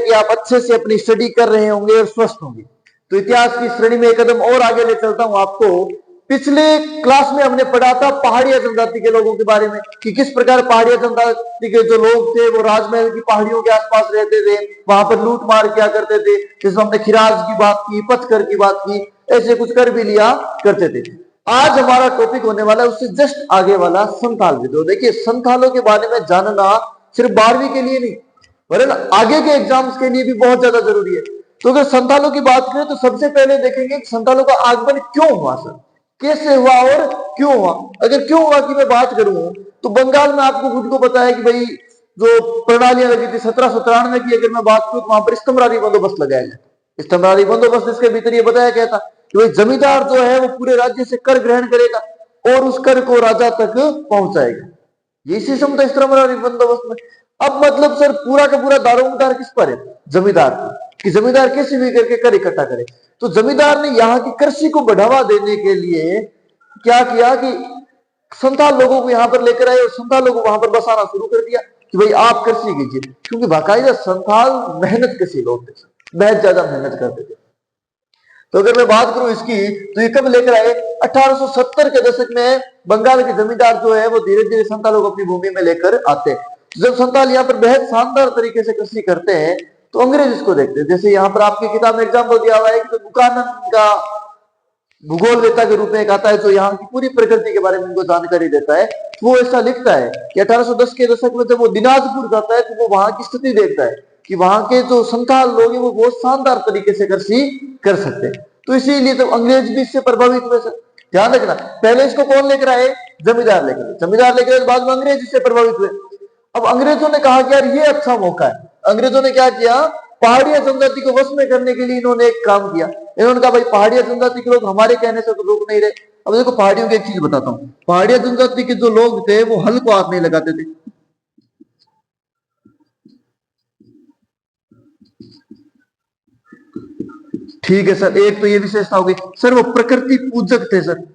कि आप अच्छे से अपनी स्टडी कर रहे होंगे और स्वस्थ होंगे। तो इतिहास की श्रेणी में एक कदम और आगे ले चलता हूं आपको। पिछले क्लास में हमने पढ़ा था पहाड़िया जनजाति के लोगों के बारे में कि किस प्रकार पहाड़िया जनजाति के जो लोग थे वो राजमहल की पहाड़ियों के आसपास रहते थे, वहां पर लूट मार किया करते थे। जिसमें हमने खिराज की बात की, पथकर की बात की, ऐसे कुछ कर भी लिया करते थे। आज हमारा टॉपिक होने वाला है उससे जस्ट आगे वाला संथाल विद्रोह। देखिए, संथालों के बारे में जानना सिर्फ 12वीं के लिए नहीं, वरन आगे के एग्जाम्स के लिए भी बहुत ज्यादा जरूरी है। तो अगर संथालों की बात करें तो सबसे पहले देखेंगे संथालों का आगमन क्यों हुआ सर, कैसे हुआ और क्यों हुआ। अगर क्यों हुआ की मैं बात करूं तो बंगाल में आपको खुद को पता है कि भाई जो प्रणालियां लगी थी 1793 की, अगर मैं बात करूं तो वहां पर स्तंभरारी बंदोबस्त लगाया गया। स्तंभरारी बंदोबस्त इसके भीतर ये बताया गया था कि भाई जमींदार जो है वो पूरे राज्य से कर ग्रहण करेगा और उस कर को राजा तक पहुंचाएगा। ये सिस्टम था स्तंभरारी बंदोबस्त में। अब मतलब सर पूरा का पूरा दारोमदार किस पर है, जमींदार पर, कि जमींदार कैसे भी करके कर इकट्ठा करे। तो जमींदार ने यहाँ की कृषि को बढ़ावा देने के लिए क्या किया कि संथाल लोगों को यहाँ पर लेकर आए और संथाल लोगों को वहां पर बसाना शुरू कर दिया कि भाई आप कृषि कीजिए। क्योंकि बाकायदा संथाल मेहनत कशी लोग थे, बहुत ज्यादा मेहनत करते थे। तो अगर मैं बात करूं इसकी तो ये कब लेकर आए, 1870 के दशक में बंगाल के जमींदार जो है वो धीरे धीरे संथालों को अपनी भूमि में लेकर आते हैं। जब संथाल यहाँ पर बेहद शानदार तरीके से कृषि करते हैं तो अंग्रेज इसको देखते हैं। जैसे यहाँ पर आपकी किताब में एग्जाम्पल दिया हुआ है कि तो बुकानन का भूगोल वेता के रूप में एक आता है जो यहाँ की पूरी प्रकृति के बारे में उनको जानकारी देता है। वो ऐसा लिखता है कि 1810 के दशक में जब वो दिनाजपुर जाता है तो वो वहां की स्थिति देखता है कि वहां के जो संथाल लोग हैं वो बहुत शानदार तरीके से कृषि कर सकते हैं। तो इसीलिए तो अंग्रेज भी इससे प्रभावित हुए। सर ध्यान रखना, पहले इसको कौन लेकर आए, जमींदार लेकर आए, जमींदार लेकर आए, बाद में अंग्रेज इससे प्रभावित हुए। अब अंग्रेजों ने कहा कि यार ये अच्छा मौका है। अंग्रेजों ने क्या किया, पहाड़िया जनजाति को वश में करने के लिए इन्होंने एक काम किया। इन्होंने कहा भाई पहाड़िया जनजाति के लोग हमारे कहने से तो रोक नहीं रहे। अब देखो पहाड़ियों की एक चीज बताता हूँ, पहाड़िया जनजाति के जो लोग थे वो हल को हाथ नहीं लगाते थे। ठीक है सर, एक तो ये विशेषता होगी सर, वो प्रकृति पूजक थे सर,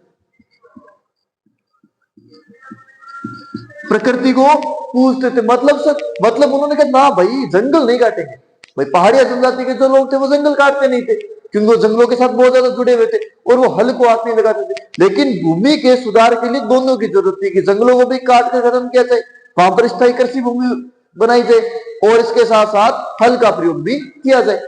प्रकृति को पूजते थे। मतलब सर, मतलब उन्होंने कहा ना भाई जंगल नहीं काटेंगे। भाई पहाड़िया जनजाति के जो लोग थे वो जंगल काटते नहीं थे क्योंकि वो जंगलों के साथ बहुत ज्यादा जुड़े हुए थे और वो हल को हाथ नहीं लगाते थे। लेकिन भूमि के सुधार के लिए दोनों की जरूरत थी कि जंगलों को भी काट कर खत्म किया जाए, वहां पर स्थायी कृषि भूमि बनाई जाए और इसके साथ साथ हल का प्रयोग भी किया जाए।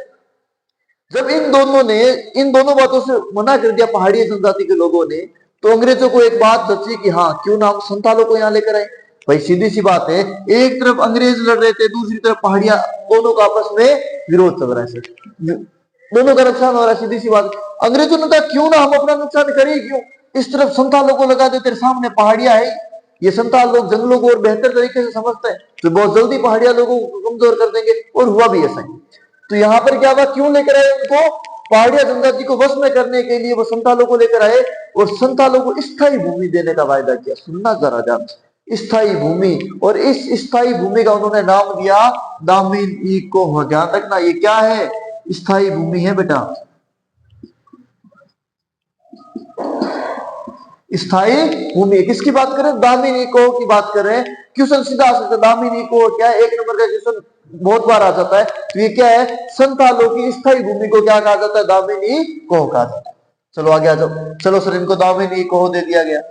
जब इन दोनों ने इन दोनों बातों से मना कर दिया पहाड़ी जनजाति के लोगों ने, तो अंग्रेजों को एक बात सोची कि हाँ क्यों ना हम संथालों को यहाँ लेकर आए। भाई सीधी सी बात है, एक तरफ अंग्रेज लड़ रहे थे, दूसरी तरफ पहाड़ियां, दोनों का आपस में विरोध चल रहा है सर, दोनों का नुकसान हो रहा है। सीधी सी बात, अंग्रेजों ने कहा क्यों ना हम अपना नुकसान करें, क्यों इस तरफ संथालों को लगा दे, तेरे सामने पहाड़ियां है। ये संथाल लोग जंगलों को और बेहतर तरीके से समझते हैं तो बहुत जल्दी पहाड़ियां लोगों को कमजोर कर देंगे, और हुआ भी ऐसा ही। तो यहाँ पर क्या हुआ, क्यों लेकर आए उनको, पहाड़िया जनजाति को वश में करने के लिए वो संथालों को लेकर आए और संथालों को स्थायी भूमि देने का वायदा किया। सुनना जरा ध्यान, स्थायी भूमि, और इस स्थायी भूमि का उन्होंने नाम दिया दामिन ई को। ध्यान रखना ये क्या है, स्थायी भूमि है बेटा, स्थायी भूमि। किसकी बात करें, दामिनी को की बात कर रहे हैं। क्वेश्चन सीधा आ सकता है, दामिनी को क्या है, 1 नंबर का क्वेश्चन बहुत बार आ जाता है। तो ये क्या है, संथालों की स्थायी भूमि को क्या कहा जाता है, दामिनी को कहा जाता है। चलो आगे आ जाओ। चलो सर इनको दामिनी को दे दिया गया।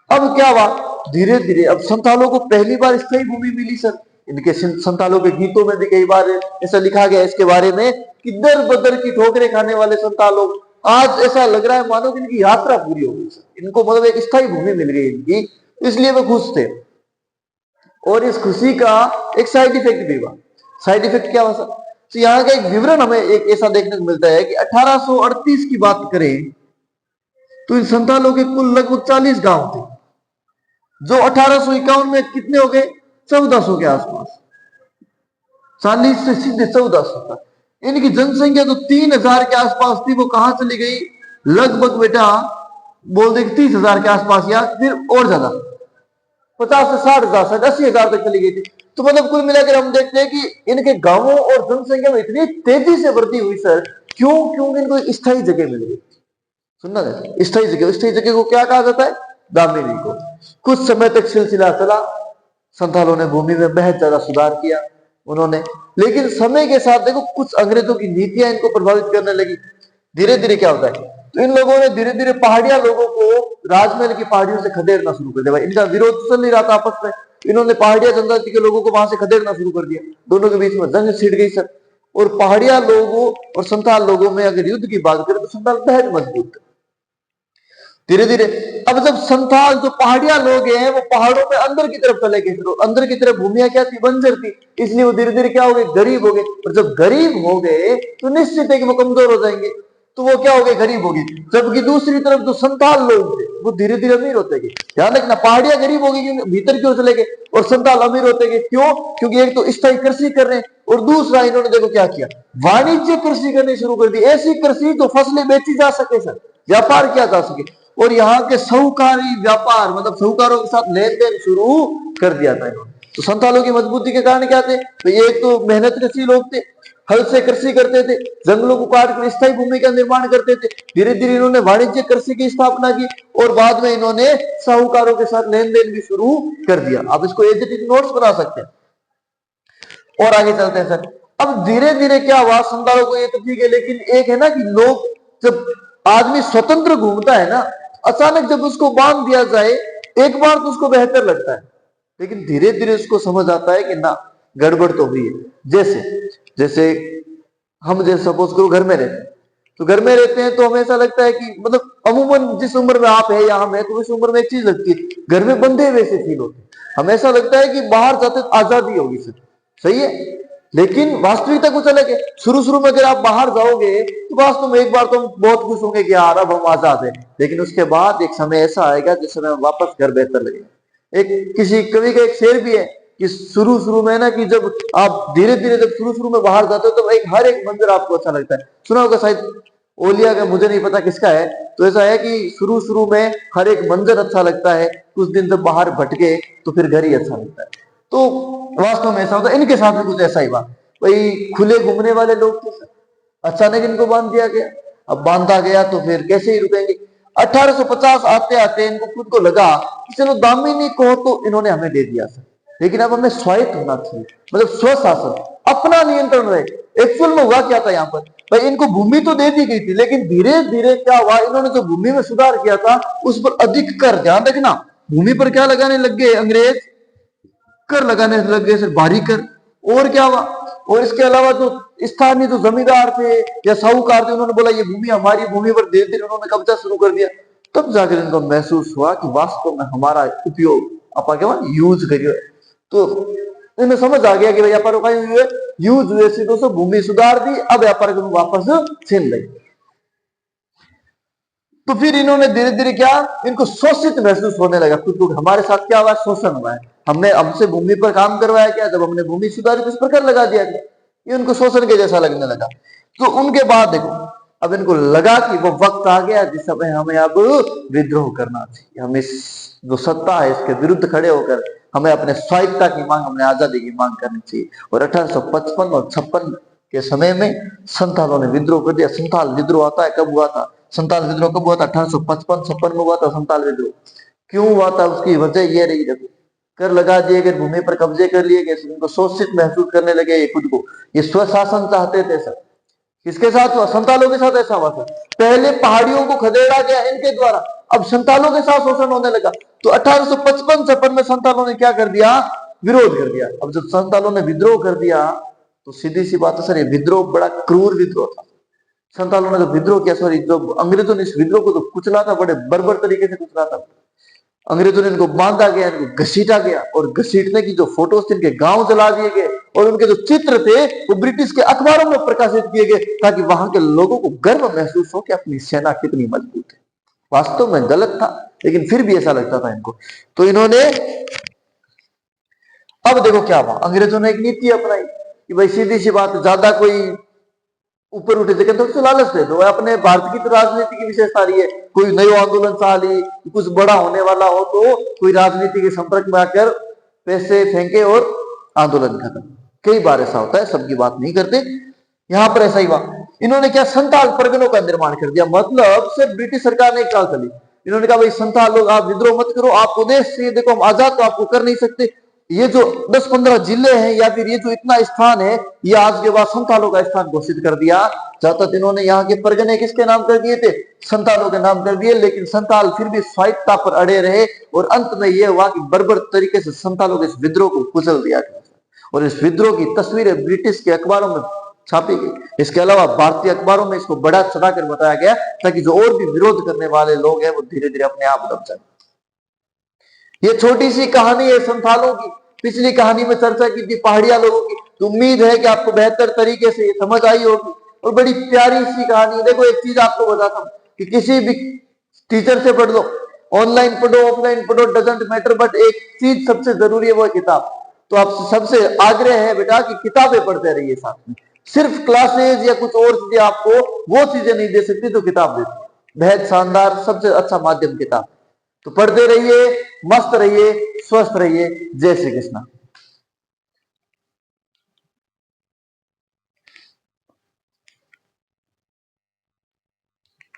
अब क्या हुआ, धीरे धीरे अब संथालों को पहली बार स्थायी भूमि मिली सर। इनके संथालों के गीतों में भी कई बार ऐसा लिखा गया इसके बारे में कि दर बदर की ठोकरें खाने वाले संथालों, आज ऐसा लग रहा है मानो कि इनकी यात्रा पूरी हो गई सर। इनको मतलब एक स्थायी भूमि मिल गई इनकी, इसलिए वो खुश थे। और इस खुशी का एक साइड इफेक्ट भी हुआ। साइड इफेक्ट क्या हुआ सर, तो यहाँ का एक विवरण हमें एक ऐसा देखने को मिलता है कि 1838 की बात करें तो इन संथालों के कुल लगभग 40 गांव थे, जो 1851 में कितने हो गए, 1400 के आसपास, 40 से सीधे 1400 तक। इनकी जनसंख्या तो 3000 के आसपास थी, वो कहां चली गई, लगभग बेटा बोल दे 30,000 के आसपास या फिर और ज्यादा, 50 से 60,000 से 80,000 तक चली गई थी। तो मतलब कुल मिलाकर हम देखते हैं कि इनके गांवों और जनसंख्या में इतनी तेजी से वृद्धि हुई सर, क्यों, क्योंकि इनको स्थायी जगह मिल गई। सुनना है, स्थायी जगह को क्या कहा जाता है, दामिनी को। कुछ समय तक सिलसिला चला, संथालों ने भूमि में बेहद ज्यादा सुधार किया, उन्होंने। लेकिन समय के साथ देखो कुछ अंग्रेजों की नीतियां इनको प्रभावित करने लगी। धीरे धीरे क्या होता है, तो इन लोगों ने धीरे धीरे पहाड़िया लोगों को राजमहल की पहाड़ियों से खदेड़ना शुरू कर दिया। इनका विरोध चल नहीं रहा था आपस में, इन्होंने पहाड़िया जनजाति के लोगों को वहां से खदेड़ना शुरू कर दिया। दोनों के बीच में जंग छिड़ गई सर। और पहाड़िया लोगों और संथाल लोगों में अगर युद्ध की बात करें तो संथाल बेहद मजबूत है। धीरे धीरे अब जब संथाल जो पहाड़िया लोग हैं वो पहाड़ों में अंदर की तरफ चले गए, तो अंदर की तरफ भूमिया क्या थी, बंजर थी, इसलिए वो धीरे धीरे क्या हो गए, गरीब हो गए। और जब गरीब हो गए तो निश्चित है कि वो कमजोर हो जाएंगे, तो वो क्या हो गए, गरीब हो गए। जबकि दूसरी तरफ जो संथाल लोग थे वो धीरे धीरे अमीर होते गए। ध्यान रखना, पहाड़िया गरीब हो गई भीतर की ओर चले गए और संथाल अमीर होते गए। क्यों? क्योंकि एक तो स्थायी कृषि कर रहे हैं और दूसरा इन्होंने देखो क्या किया, वाणिज्य कृषि करनी शुरू कर दी। ऐसी कृषि जो फसलें बेची जा सके सर, व्यापार किया जा सके। और यहाँ के साहूकारी व्यापार मतलब साहूकारों के साथ लेन देन शुरू कर दिया था इन्होंने। तो संथालों की मजबूती के कारण क्या थे, तो ये एक तो मेहनत कृषि लोग थे, हल से कृषि करते थे, जंगलों को काट कर स्थायी भूमि का निर्माण करते थे। धीरे धीरे इन्होंने वाणिज्य कृषि की स्थापना की और बाद में इन्होंने साहूकारों के साथ लेन देन भी शुरू कर दिया। आप इसको एज इट इज नोट्स बना सकते हैं। और आगे चलते हैं सर। अब धीरे धीरे क्या हुआ, संथालों को ये तो ठीक है, लेकिन एक है ना कि लोग जब आदमी स्वतंत्र घूमता है ना, अचानक जब उसको बांध दिया जाए एक बार तो उसको बेहतर लगता है, लेकिन धीरे धीरे उसको समझ आता है कि ना गड़बड़ तो हुई है। जैसे जैसे हम जैसे सपोज करो घर में रहते हैं, तो घर में रहते हैं तो हमें ऐसा लगता है कि मतलब अमूमन जिस उम्र में आप है या हम है तो उस उम्र में एक चीज लगती है, घर में बंधे वैसे फील होते हैं। हमें ऐसा लगता है कि बाहर जाते तो आजादी होगी सर, सही है। लेकिन वास्तविकता कुछ अलग है। शुरू शुरू में अगर आप बाहर जाओगे तो वास्तव में एक बार तो हम बहुत खुश होंगे कि यार अब हम आजाद हैं, लेकिन उसके बाद एक समय ऐसा आएगा जिस समय वापस घर बेहतर लगेगा। एक किसी कवि का एक शेर भी है कि शुरू शुरू में ना कि जब आप धीरे धीरे जब शुरू शुरू में बाहर जाते हो तो एक हर एक मंजर आपको अच्छा लगता है। सुना होगा शायद ओलिया का, मुझे नहीं पता किसका है, तो ऐसा है कि शुरू शुरू में हर एक मंजर अच्छा लगता है, कुछ दिन जब बाहर भटके तो फिर घर ही अच्छा लगता है। तो वास्तव में ऐसा होता है, इनके साथ भी कुछ ऐसा ही बात। भाई खुले घूमने वाले लोग थे, अचानक इनको बांध दिया गया। अब बांधा गया तो फिर कैसे ही रुकेंगे। 1850 आते आते इनको खुद को लगा कि चलो दामिनी को तो इन्होंने हमें दे दिया सर, लेकिन अब हमें स्वायत्त होना चाहिए, मतलब स्वशासन, अपना नियंत्रण रहे। एक्चुअल में हुआ क्या था यहाँ पर, भाई इनको भूमि तो दे दी गई थी, लेकिन धीरे धीरे क्या हुआ, इन्होंने जो भूमि में सुधार किया था उस पर अधिक कर, ध्यान रखना, भूमि पर क्या लगाने लग गए अंग्रेज, कर लगाने लग गए सर, भारी कर। और क्या हुआ, और इसके अलावा जो स्थानीय जो जमींदार थे या साहूकार थे उन्होंने बोला ये भूमि हमारी, भूमि पर धीरे धीरे उन्होंने कब्जा शुरू कर दिया। तब जाकर इनको महसूस हुआ कि वास्तव में हमारा उपयोग आप क्या यूज करिए। तो इन्हें समझ आ गया कि भाई व्यापार का यूज हुए, दोस्तों भूमि सुधार दी, अब व्यापार वापस छीन ले। तो फिर इन्होंने धीरे धीरे क्या, इनको शोषित महसूस होने लगा खुद को, हमारे साथ क्या हुआ, शोषण हुआ है, हमने हमसे भूमि पर काम करवाया क्या, जब हमने भूमि सुधारी तो इस प्रकार लगा दिया गया, ये उनको शोषण के जैसा लगने लगा। तो उनके बाद देखो अब इनको लगा कि वो वक्त आ गया जिस समय हमें अब विद्रोह करना चाहिए, हम इस जो सत्ता है इसके विरुद्ध खड़े होकर हमें अपने स्वायत्ता की मांग, हमने आजादी की मांग करनी चाहिए। और 1855 और 56 के समय में संथालों ने विद्रोह कर दिया। संथाल विद्रोह आता है, कब हुआ था, संथाल विद्रोह कब हुआ था, 1855-56 में हुआ था संथाल विद्रोह। क्यों हुआ था, उसकी वजह ये रही, देखो कर लगा दिए गए, भूमि पर कब्जे कर लिए गए, उनको शोषित महसूस करने लगे ये खुद को, ये स्वशासन चाहते थे सर। किसके साथ हुआ, संथालों के साथ ऐसा हुआ था। पहले पहाड़ियों को खदेड़ा गया इनके द्वारा, अब संथालों के साथ शोषण होने लगा। तो 1855-56 में संथालों ने क्या कर दिया, विरोध कर दिया। अब जब संथालों ने विद्रोह कर दिया तो सीधी सी बात है सर, ये विद्रोह बड़ा क्रूर विद्रोह था। संथालों ने जो विद्रोह किया, सॉरी जो अंग्रेजों ने इस विद्रोह को तो कुचला था, बड़े बर्बर तरीके से कुचला था। अंग्रेजों ने इनको बांधा गया, इनको घसीटा गया, और घसीटने की जो फोटोज थे इनके गांव जला दिए गए, और उनके जो चित्र थे वो ब्रिटिश के अखबारों में प्रकाशित किए गए, ताकि वहां के लोगों को गर्व महसूस हो कि अपनी सेना कितनी मजबूत है। वास्तव में गलत था, लेकिन फिर भी ऐसा लगता था इनको। तो इन्होंने अब देखो क्या हुआ, अंग्रेजों ने एक नीति अपनाई कि भाई सीधी सी बात, ज्यादा कोई ऊपर उठे थे तो लालच दे दो। अपने भारत की तो राजनीति की विशेषता रही है, कोई नयो आंदोलन चाह ली, कुछ बड़ा होने वाला हो तो कोई राजनीति के संपर्क में आकर पैसे फेंके और आंदोलन खत्म। कई बार ऐसा होता है, सबकी बात नहीं करते, यहां पर ऐसा ही हुआ। इन्होंने क्या, संथाल परगनों का निर्माण कर दिया। मतलब सिर्फ ब्रिटिश सरकार ने एक चाल चली, इन्होंने कहा भाई संथाल लोग आप विद्रोह मत करो, आपको देश से देखो हम आजाद तो आपको कर नहीं सकते, ये जो 10-15 जिले हैं या फिर ये जो इतना स्थान है, ये आज के बाद संथालों का स्थान घोषित कर दिया। जहां तक इन्होंने यहाँ के परगने किसके नाम कर दिए थे? संथालों के नाम कर दिए। लेकिन संथाल फिर भी स्वायत्तता पर अड़े रहे और अंत में यह हुआ कि बर्बर तरीके से संथालों के इस विद्रोह को कुचल दिया गया और इस विद्रोह की तस्वीरें ब्रिटिश के अखबारों में छापी गई। इसके अलावा भारतीय अखबारों में इसको बढ़ा चढ़ाकर बताया गया ताकि जो और भी विरोध करने वाले लोग हैं वो धीरे धीरे अपने आप दब जाए। ये छोटी सी कहानी है संथालों की। पिछली कहानी में चर्चा की थी पहाड़िया लोगों की, तो उम्मीद है कि आपको बेहतर तरीके से ये समझ आई होगी और बड़ी प्यारी सी कहानी है। देखो एक चीज आपको बताता हूँ कि किसी भी टीचर से पढ़ लो, ऑनलाइन पढ़ो ऑफलाइन पढ़ो, डजंट मैटर, बट एक चीज सबसे जरूरी है वो है किताब। तो आप सबसे आग्रह है बेटा कि किताबें पढ़ते रहिए साथ में। सिर्फ क्लासेज या कुछ और चीजें आपको वो चीजें नहीं दे सकती तो किताब देती। बेहद शानदार सबसे अच्छा माध्यम किताब। तो पढ़ते रहिए, मस्त रहिए, स्वस्थ रहिए। जय श्री कृष्ण।